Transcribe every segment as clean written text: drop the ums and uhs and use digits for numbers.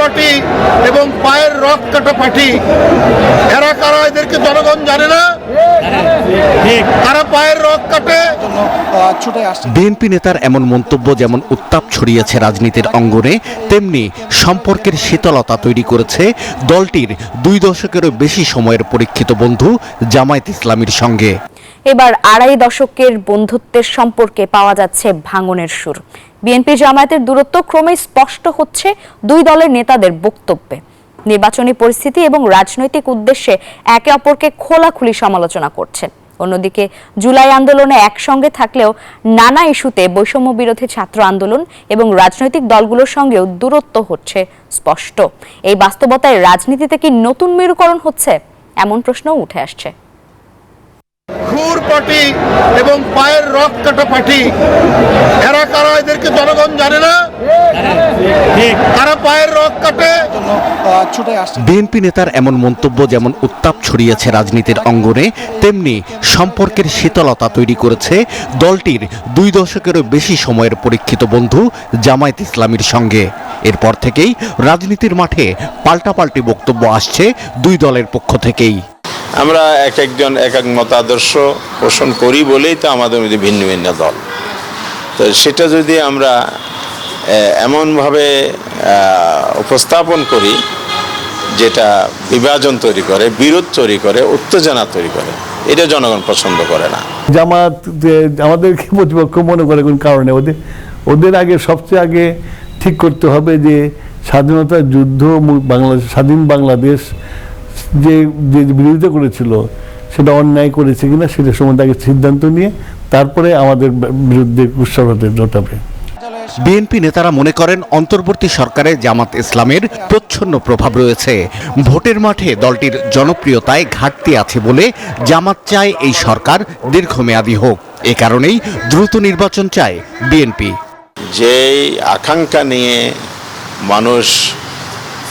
Party এবং পায়ের rock কাটা পার্টি, এরা কারা এদেরকে জনগণ জানে না? তারা পায়ের রক কাটে। বিএনপি নেতার এমন মন্তব্য যেমন উত্তাপ ছড়িয়েছে রাজনীতির অঙ্গনে, তেমনি সম্পর্কের শীতলতা তৈরি করেছে দলটির 2 দশকেরও বেশি সময়ের পরীক্ষিত বন্ধু জামায়াত ইসলামীর সঙ্গে। এবার 2.5 দশকের বন্ধুত্বের সম্পর্কে পাওয়া যাচ্ছে ভাঙনের সুর। বিএনপি জামায়াতের দূরত্ব ক্রমেই স্পষ্ট হচ্ছে 2 দলের নেতাদের বক্তব্যে। নির্বাচনী পরিস্থিতি এবং রাজনৈতিক উদ্দেশ্যে একে অপরকে খোলাখুলি সমালোচনা করছেন। অন্যদিকে জুলাই আন্দোলনে একসঙ্গে থাকলেও নানা ইস্যুতে বৈষম্য বিরোধী ছাত্র আন্দোলন এবং রাজনৈতিক দলগুলোর সঙ্গেও দূরত্ব হচ্ছে স্পষ্ট। এই বাস্তবতায় রাজনীতিতে কি নতুন মেরুকরণ হচ্ছে, এমন প্রশ্নও উঠে আসছে। খুর পার্টি এবং পায়ের রক কাটা পার্টি, এরা কারা এদেরকে জনগণ জানে না? তারা পায়ের রক কাটে। বিএনপি নেতার এমন মন্তব্য যেমন উত্তাপ ছড়িয়েছে রাজনীতির অঙ্গনে, তেমনি সম্পর্কের শীতলতা তৈরি করেছে দলটির 2 দশকেরও বেশি সময়ের পরীক্ষিত বন্ধু জামায়াত ইসলামীর সঙ্গে। এরপর থেকেই রাজনীতির মাঠে পাল্টাপাল্টি বক্তব্য আসছে 2 দলের পক্ষ থেকেই। আমরা একজন এক মতাদর্শ পোষণ করি বলেই তো আমাদের মধ্যে ভিন্ন ভিন্ন দল। তো সেটা যদি আমরা এমনভাবে উপস্থাপন করি যেটা বিভাজন তৈরি করে, বিরোধ তৈরি করে, উত্তেজনা তৈরি করে, এটা জনগণ পছন্দ করে না। জামাত আমাদেরকে প্রতিপক্ষ মনে করে কোন কারণে? ওদের আগে সবচেয়ে আগে ঠিক করতে হবে যে স্বাধীনতার যুদ্ধ, স্বাধীন বাংলাদেশ যে বিরোধিতা করেছিল সেটা অন্যায় করেছে কিনা সেটা সম্বন্ধে আগে সিদ্ধান্ত নিয়ে তারপরে আমাদের বিরুদ্ধে কুৎসারতে জোটাবে। বিএনপি নেতারা মনে করেন অন্তর্বর্তী সরকারে জামাত ইসলামের প্রচ্ছন্ন প্রভাব রয়েছে। ভোটের মাঠে দলটির জনপ্রিয়তায় ঘাটতি আছে বলে জামাত চায় এই সরকার দীর্ঘমেয়াদী হোক। এ কারণেই দ্রুত নির্বাচন চায় বিএনপি। যেই আকাঙ্ক্ষা নিয়ে মানুষ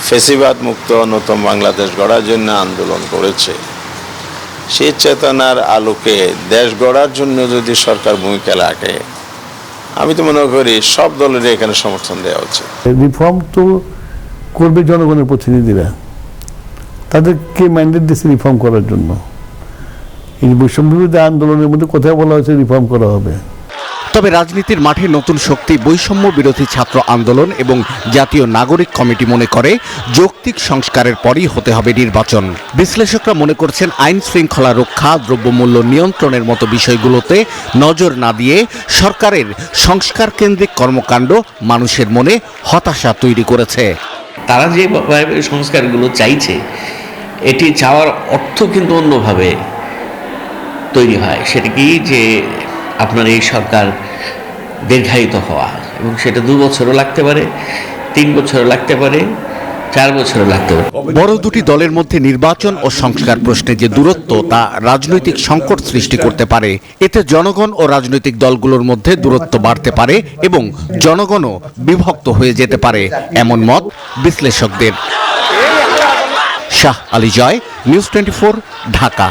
ফ্যাসিবাদ মুক্ত নতুন বাংলাদেশ গড়ার জন্য আন্দোলন করেছে, সেই চেতনার আলোকে দেশ গড়ার জন্য যদি সরকার ভূমিকা রাখে, আমি তো মনে করি সব দলের এখানে সমর্থন দেওয়া উচিত। রিফর্ম তো করবে জনগণের প্রতিনিধিরা, তাদেরকে ম্যান্ডেট দিয়েছে রিফর্ম করার জন্য। এই বৈষম্য বিরোধী আন্দোলনের মধ্যে কোথায় বলা হয়েছে রিফর্ম করা হবে? তবে রাজনীতির মাঠে নতুন শক্তি বৈষম্য বিরোধী ছাত্র আন্দোলন এবং জাতীয় নাগরিক কমিটি মনে করে যৌক্তিক সংস্কারের পরই হতে হবে নির্বাচন। বিশ্লেষকরা মনে করছেন আইন শৃঙ্খলা রক্ষা, দ্রব্যমূল্য নিয়ন্ত্রণের মতো বিষয়গুলোতে নজর না দিয়ে সরকারের সংস্কার কেন্দ্রিক কর্মকাণ্ড মানুষের মনে হতাশা তৈরি করেছে। তারা যে সংস্কারগুলো চাইছে, এটি চাওয়ার অর্থ কিন্তু অন্যভাবে তৈরি হয়। সেটা কি যে আপনার এই সরকার দীর্ঘায়িত হওয়া, এবং সেটা 2 বছরও লাগতে পারে, 3 বছরও লাগতে পারে, 4 বছরও লাগতে পারে। বড় দুটি দলের মধ্যে নির্বাচন ও সংস্কার প্রশ্নে যে দূরত্ব, তা রাজনৈতিক সংকট সৃষ্টি করতে পারে। এতে জনগণ ও রাজনৈতিক দলগুলোর মধ্যে দূরত্ব বাড়তে পারে এবং জনগণও বিভক্ত হয়ে যেতে পারে, এমন মত বিশ্লেষকদের। শাহ আলী জয়, নিউজ 24, ঢাকা।